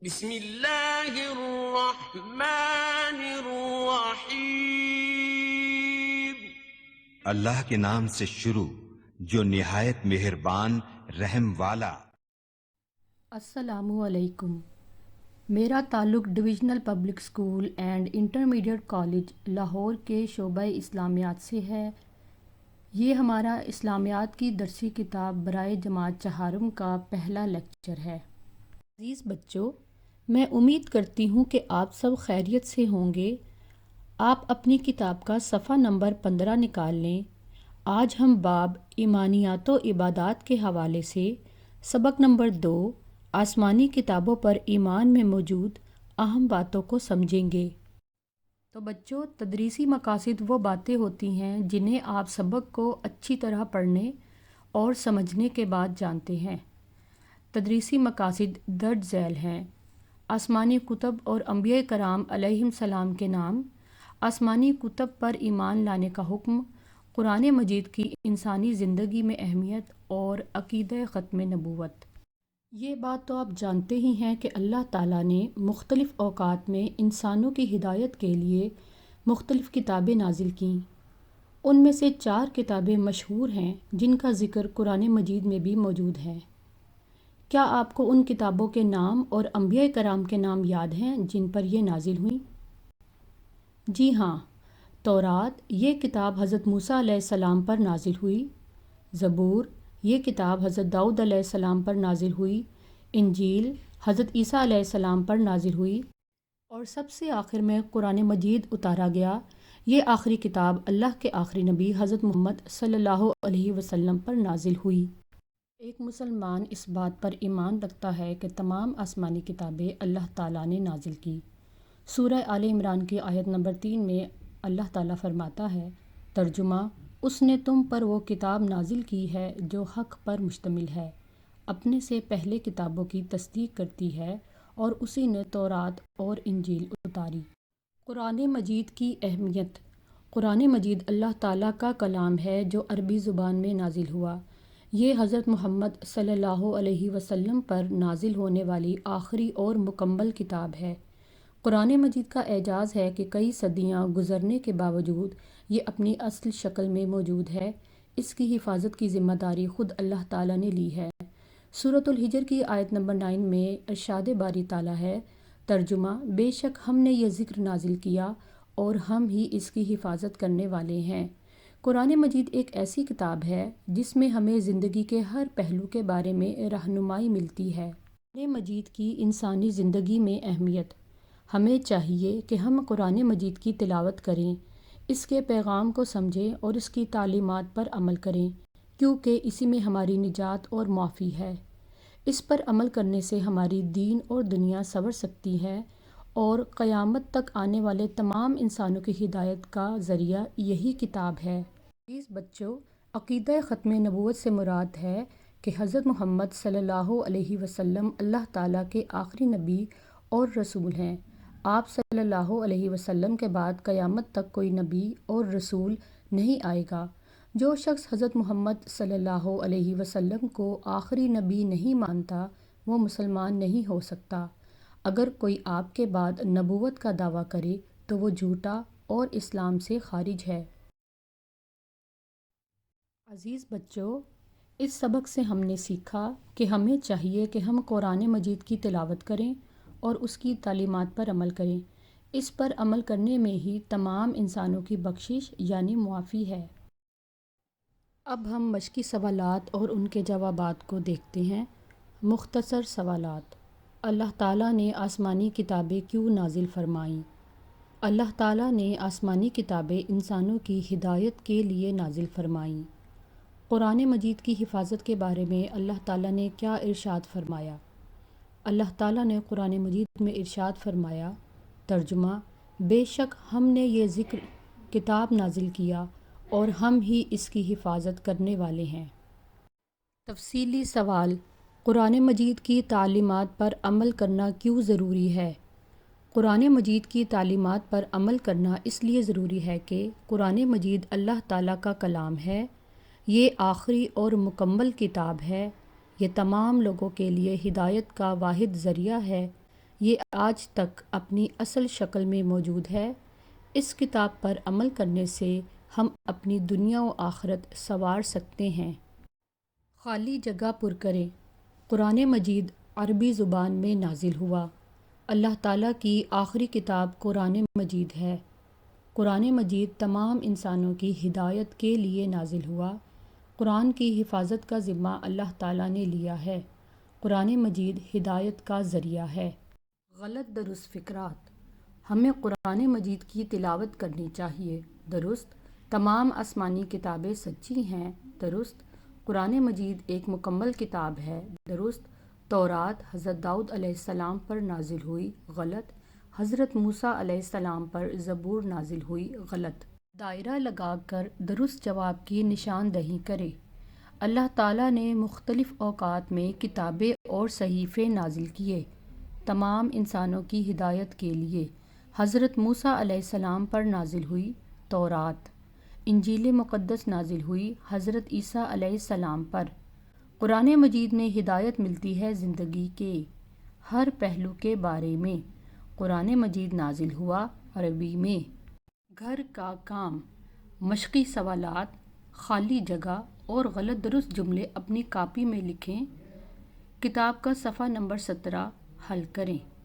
بسم اللہ الرحمن الرحیم۔ اللہ کے نام سے شروع جو نہایت مہربان رحم والا۔ السلام علیکم۔ میرا تعلق divisional public school and intermediate college Lahore کے شعبہ اسلامیات سے ہے۔ یہ ہمارا اسلامیات کی درسی کتاب برائے جماعت چہارم کا پہلا لیکچر ہے۔ عزیز بچوں، میں امید کرتی ہوں کہ آپ سب خیریت سے ہوں گے۔ آپ اپنی کتاب کا صفحہ نمبر 15 نکال لیں۔ آج ہم باب ایمانیات و عبادات کے حوالے سے سبق نمبر 2 آسمانی کتابوں پر ایمان میں موجود اہم باتوں کو سمجھیں گے۔ تو بچوں، تدریسی مقاصد وہ باتیں ہوتی ہیں جنہیں آپ سبق کو اچھی طرح پڑھنے اور سمجھنے کے بعد جانتے ہیں۔ تدریسی مقاصد درج ذیل ہیں: آسمانی کتب اور انبیاء کرام علیہم السلام کے نام، آسمانی کتب پر ایمان لانے کا حکم، قرآن مجید کی انسانی زندگی میں اہمیت اور عقیدہ ختم نبوت۔ یہ بات تو آپ جانتے ہی ہیں کہ اللہ تعالیٰ نے مختلف اوقات میں انسانوں کی ہدایت کے لیے مختلف کتابیں نازل کیں۔ ان میں سے 4 کتابیں مشہور ہیں جن کا ذکر قرآن مجید میں بھی موجود ہے۔ کیا آپ کو ان کتابوں کے نام اور انبیاء کرام کے نام یاد ہیں جن پر یہ نازل ہوئیں؟ جی ہاں، تورات یہ کتاب حضرت موسیٰ علیہ السلام پر نازل ہوئی، زبور یہ کتاب حضرت داؤد علیہ السلام پر نازل ہوئی، انجیل حضرت عیسیٰ علیہ السلام پر نازل ہوئی، اور سب سے آخر میں قرآن مجید اتارا گیا۔ یہ آخری کتاب اللہ کے آخری نبی حضرت محمد صلی اللہ علیہ وسلم پر نازل ہوئی۔ ایک مسلمان اس بات پر ایمان رکھتا ہے کہ تمام آسمانی کتابیں اللہ تعالیٰ نے نازل کی۔ سورہ آل عمران کی آیت نمبر 3 میں اللہ تعالیٰ فرماتا ہے، ترجمہ: اس نے تم پر وہ کتاب نازل کی ہے جو حق پر مشتمل ہے، اپنے سے پہلے کتابوں کی تصدیق کرتی ہے، اور اسی نے تورات اور انجیل اتاری۔ قرآن مجید کی اہمیت۔ قرآن مجید اللہ تعالیٰ کا کلام ہے جو عربی زبان میں نازل ہوا۔ یہ حضرت محمد صلی اللہ علیہ وسلم پر نازل ہونے والی آخری اور مکمل کتاب ہے۔ قرآن مجید کا اعجاز ہے کہ کئی صدیاں گزرنے کے باوجود یہ اپنی اصل شکل میں موجود ہے۔ اس کی حفاظت کی ذمہ داری خود اللہ تعالیٰ نے لی ہے۔ سورۃ الحجر کی آیت نمبر 9 میں ارشاد باری تعالیٰ ہے، ترجمہ: بے شک ہم نے یہ ذکر نازل کیا اور ہم ہی اس کی حفاظت کرنے والے ہیں۔ قرآن مجید ایک ایسی کتاب ہے جس میں ہمیں زندگی کے ہر پہلو کے بارے میں رہنمائی ملتی ہے۔ قرآن مجید کی انسانی زندگی میں اہمیت۔ ہمیں چاہیے کہ ہم قرآن مجید کی تلاوت کریں، اس کے پیغام کو سمجھیں اور اس کی تعلیمات پر عمل کریں، کیونکہ اسی میں ہماری نجات اور معافی ہے۔ اس پر عمل کرنے سے ہماری دین اور دنیا سنور سکتی ہے، اور قیامت تک آنے والے تمام انسانوں کی ہدایت کا ذریعہ یہی کتاب ہے۔ عزیز بچوں، عقیدہ ختم نبوت سے مراد ہے کہ حضرت محمد صلی اللہ علیہ وسلم اللہ تعالیٰ کے آخری نبی اور رسول ہیں۔ آپ صلی اللہ علیہ وسلم کے بعد قیامت تک کوئی نبی اور رسول نہیں آئے گا۔ جو شخص حضرت محمد صلی اللہ علیہ وسلم کو آخری نبی نہیں مانتا وہ مسلمان نہیں ہو سکتا۔ اگر کوئی آپ کے بعد نبوت کا دعویٰ کرے تو وہ جھوٹا اور اسلام سے خارج ہے۔ عزیز بچوں، اس سبق سے ہم نے سیکھا کہ ہمیں چاہیے کہ ہم قرآن مجید کی تلاوت کریں اور اس کی تعلیمات پر عمل کریں۔ اس پر عمل کرنے میں ہی تمام انسانوں کی بخشش یعنی معافی ہے۔ اب ہم مشقی سوالات اور ان کے جوابات کو دیکھتے ہیں۔ مختصر سوالات: اللہ تعالیٰ نے آسمانی کتابیں کیوں نازل فرمائیں؟ اللہ تعالیٰ نے آسمانی کتابیں انسانوں کی ہدایت کے لیے نازل فرمائیں۔ قرآن مجید کی حفاظت کے بارے میں اللہ تعالیٰ نے کیا ارشاد فرمایا؟ اللہ تعالیٰ نے قرآن مجید میں ارشاد فرمایا، ترجمہ: بے شک ہم نے یہ ذکر کتاب نازل کیا اور ہم ہی اس کی حفاظت کرنے والے ہیں۔ تفصیلی سوال: قرآن مجید کی تعلیمات پر عمل کرنا کیوں ضروری ہے؟ قرآن مجید کی تعلیمات پر عمل کرنا اس لیے ضروری ہے کہ قرآن مجید اللہ تعالیٰ کا کلام ہے، یہ آخری اور مکمل کتاب ہے، یہ تمام لوگوں کے لیے ہدایت کا واحد ذریعہ ہے، یہ آج تک اپنی اصل شکل میں موجود ہے۔ اس کتاب پر عمل کرنے سے ہم اپنی دنیا و آخرت سنوار سکتے ہیں۔ خالی جگہ پر کریں۔ قرآن مجید عربی زبان میں نازل ہوا۔ اللہ تعالیٰ کی آخری کتاب قرآن مجید ہے۔ قرآن مجید تمام انسانوں کی ہدایت کے لیے نازل ہوا۔ قرآن کی حفاظت کا ذمہ اللہ تعالیٰ نے لیا ہے۔ قرآن مجید ہدایت کا ذریعہ ہے۔ غلط درست فکرات۔ ہمیں قرآن مجید کی تلاوت کرنی چاہیے۔ درست۔ تمام آسمانی کتابیں سچی ہیں۔ درست۔ قرآن مجید ایک مکمل کتاب ہے۔ درست۔ تورات حضرت داؤد علیہ السلام پر نازل ہوئی۔ غلط۔ حضرت موسیٰ علیہ السلام پر زبور نازل ہوئی۔ غلط۔ دائرہ لگا کر درست جواب کی نشاندہی کریں۔ اللہ تعالیٰ نے مختلف اوقات میں کتابیں اور صحیفے نازل کیے، تمام انسانوں کی ہدایت کے لیے۔ حضرت موسیٰ علیہ السلام پر نازل ہوئی تورات۔ انجیل مقدس نازل ہوئی حضرت عیسیٰ علیہ السلام پر۔ قرآن مجید میں ہدایت ملتی ہے زندگی کے ہر پہلو کے بارے میں۔ قرآن مجید نازل ہوا عربی میں۔ گھر کا کام، مشقی سوالات، خالی جگہ اور غلط درست جملے اپنی کاپی میں لکھیں۔ کتاب کا صفحہ نمبر 17 حل کریں۔